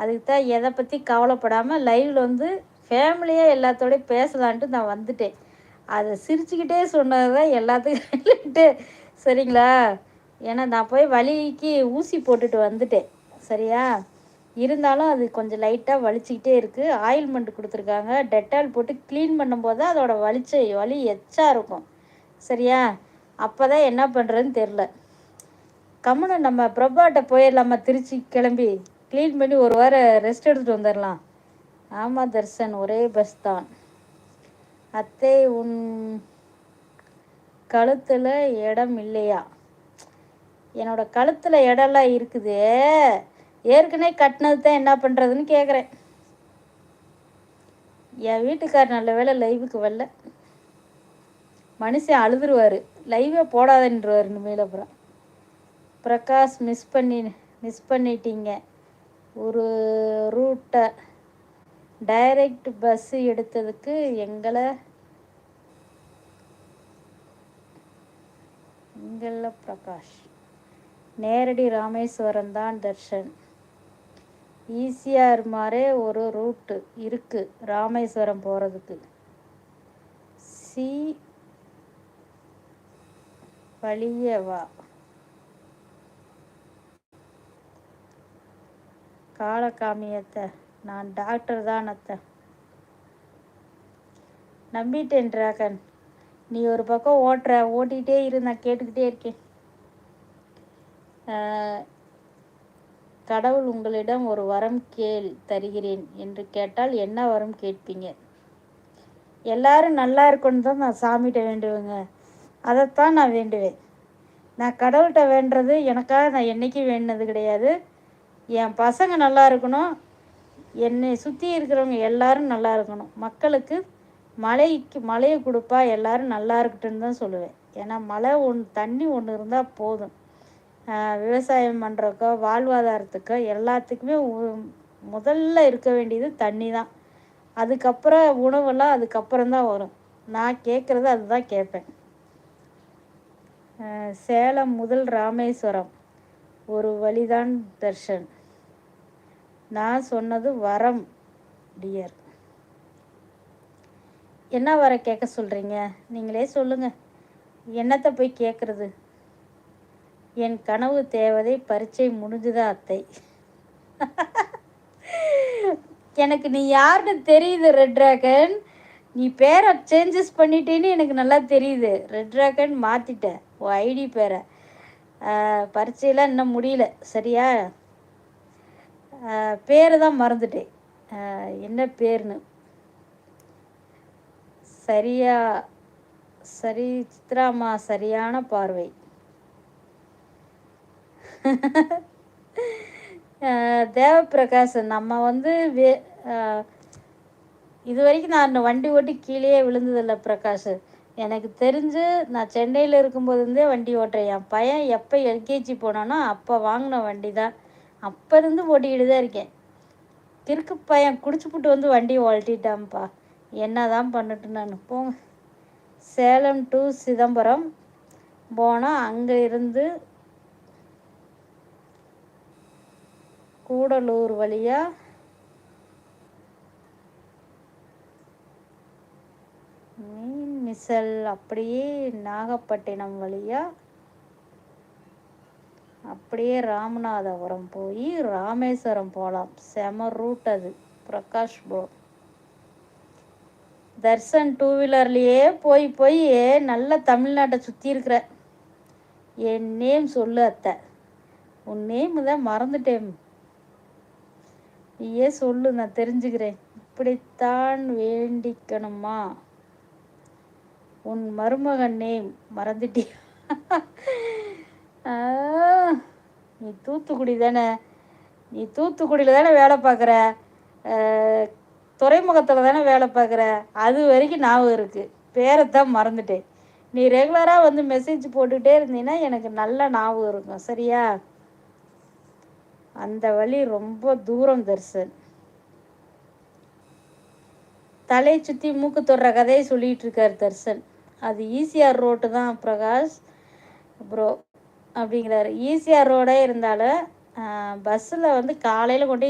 அதுக்கு தான் எதை பற்றி கவலைப்படாமல் லைவில் வந்து ஃபேமிலியாக எல்லாத்தோடையும் பேசலான்ட்டு நான் வந்துட்டேன். அதை சிரிச்சுக்கிட்டே சொன்னது தான் எல்லாத்துக்கும் சரிங்களா? ஏன்னா நான் போய் வலிக்கு ஊசி போட்டுட்டு வந்துட்டேன். சரியா? இருந்தாலும் அது கொஞ்சம் லைட்டாக வலிச்சிக்கிட்டே இருக்குது. ஆயில்மெண்ட் கொடுத்துருக்காங்க. டெட்டால் போட்டு க்ளீன் பண்ணும்போது தான் அதோட வலி எச்சா இருக்கும். சரியா? அப்போ தான் என்ன பண்ணுறதுன்னு தெரில. கம்முன்னு நம்ம பிரபாட்ட போயிடலாமா? திருச்சி கிளம்பி க்ளீன் பண்ணி ஒரு வாரம் ரெஸ்ட் எடுத்துகிட்டு வந்துடலாம். ஆமாம் தர்ஷன், ஒரே பஸ் தான். அத்தை, உன் கழுத்தில் இடம் இல்லையா? என்னோட கழுத்தில் இடம்லாம் இருக்குது. ஏற்கனவே கட்டினது தான் என்ன பண்ணுறதுன்னு கேட்குறேன். என் வீட்டுக்கார் நல்ல வேலை லைவுக்கு வரல. மனுஷன் அழுதுருவார், லைவே போடாதன்றுவார் இனிமேல். அப்புறம் பிரகாஷ், மிஸ் பண்ணிட்டீங்க. ஒரு ரூட்டை டைரக்ட் பஸ்ஸு எடுத்ததுக்கு எங்களை பிரகாஷ். நேரடி ராமேஸ்வரம் தான் தர்ஷன். ஈஸியாக மாதிரே ஒரு ரூட்டு இருக்குது ராமேஸ்வரம் போகிறதுக்கு. சி வழியே வா. காலகாமியத்தை, நான் டாக்டர் தான் அத்தை. நம்பிட்டேன் டிராகன். நீ ஒரு பக்கம் ஓட்டிகிட்டே இரு, நான் கேட்டுக்கிட்டே இருக்கேன். கடவுள் உங்களிடம் ஒரு வரம் தருகிறேன் என்று கேட்டால் என்ன வரம் கேட்பீங்க? எல்லாரும் நல்லா இருக்கணும் தான் நான் சாமிகிட்ட வேண்டுவேங்க. அதைத்தான் நான் வேண்டுவேன். நான் கடவுள்கிட்ட வேண்டுறது எனக்காக நான் என்றைக்கும் வேண்டினது கிடையாது. என் பசங்க நல்லா இருக்கணும், என்னை சுற்றி இருக்கிறவங்க எல்லாரும் நல்லா இருக்கணும், மக்களுக்கு மழையை கொடுப்பா, எல்லாரும் நல்லா இருக்கட்டுன்னு தான் சொல்லுவேன். ஏன்னா தண்ணி ஒன்று இருந்தால் போதும். விவசாயம் பண்ணுறக்கோ வாழ்வாதாரத்துக்கோ எல்லாத்துக்குமே முதல்ல இருக்க வேண்டியது தண்ணி தான். அதுக்கப்புறம் உணவெல்லாம் அதுக்கப்புறம் தான் வரும். நான் கேட்குறது அதுதான் கேட்பேன். சேலம் முதல் ராமேஸ்வரம் ஒரு வழிதான் தர்ஷன். நான் சொன்னது வரம் டியர். என்ன வர கேட்க சொல்கிறீங்க? நீங்களே சொல்லுங்கள். என்னத்தை போய் கேட்குறது? என் கனவு தேவதை பரீட்சை முடிஞ்சுதா அத்தை? எனக்கு நீ யாருன்னு தெரியுது ரெட் டிராகன். நீ பேரை சேஞ்சஸ் பண்ணிட்டேன்னு எனக்கு நல்லா தெரியுது. ரெட் டிராகன் மாற்றிட்ட உன் ஐடி பேரை. பரீட்சையெல்லாம் இன்னும் முடியல. சரியா? பேர் தான் மறந்துட்டேன், என்ன பேர்னு. சரி சித்ராமா, சரியான பார்வை. தேவப்பிரகாஷ், நம்ம வந்து இது வரைக்கும் நான் வண்டி ஓட்டி கீழே விழுந்ததில்லை பிரகாஷ். எனக்கு தெரிஞ்சு நான் சென்னையில் இருக்கும்போதுருந்தே வண்டி ஓட்டுறேன். என் பையன் எப்போ எல்கேஜி போனானோ அப்போ வாங்கின வண்டி தான். அப்போ இருந்து ஓட்டிக்கிட்டு தான் இருக்கேன். கிறுக்கு பையன் குடிச்சுப்புட்டு வந்து வண்டி ஓட்டிட்டான்ப்பா. என்ன தான் பண்ணிட்டு நான். போங்க. சேலம் டு சிதம்பரம் போனால் அங்கே இருந்து கூடலூர் வழியாக மிசல், அப்படியே நாகப்பட்டினம் வழியாக அப்படியே ராமநாதபுரம் போய் ராமேஸ்வரம் போகலாம். செம ரூட் அது பிரகாஷ் ப்ரோ. தர்ஷன் டூ வீலர்லேயே போய் நல்ல தமிழ்நாட்டை சுற்றி இருக்கிற. என் நேம் சொல்லு அத்தை. உன் நேம் தான் மறந்துட்டேன், நீயே சொல்லு, நான் தெரிஞ்சுக்கிறேன். இப்படித்தான் வேண்டிக்கணுமா? உன் மருமகன் நேம் மறந்துட்டியா? நீ தூத்துக்குடி தானே? நீ தூத்துக்குடியில் தானே வேலை பார்க்குற, துறைமுகத்தில் தானே வேலை பார்க்குற. அது வரைக்கும் ஞாபகம் இருக்குது, பேரைத்தான் மறந்துட்டேன். நீ ரெகுலராக வந்து மெசேஜ் போட்டுக்கிட்டே இருந்தீங்கன்னா எனக்கு நல்ல ஞாபகம் இருக்கும். சரியா? அந்த வழி ரொம்ப தூரம் தர்ஷன். தலை சுற்றி மூக்கு தொடுற கதையை சொல்லிகிட்டு இருக்கார் தர்ஷன். அது ஈசிஆர் ரோட்டு தான் பிரகாஷ் ப்ரோ அப்படிங்கிறாரு. ஈசிஆர் ரோடே இருந்தாலும் பஸ்ஸில் வந்து காலையில் கொண்டு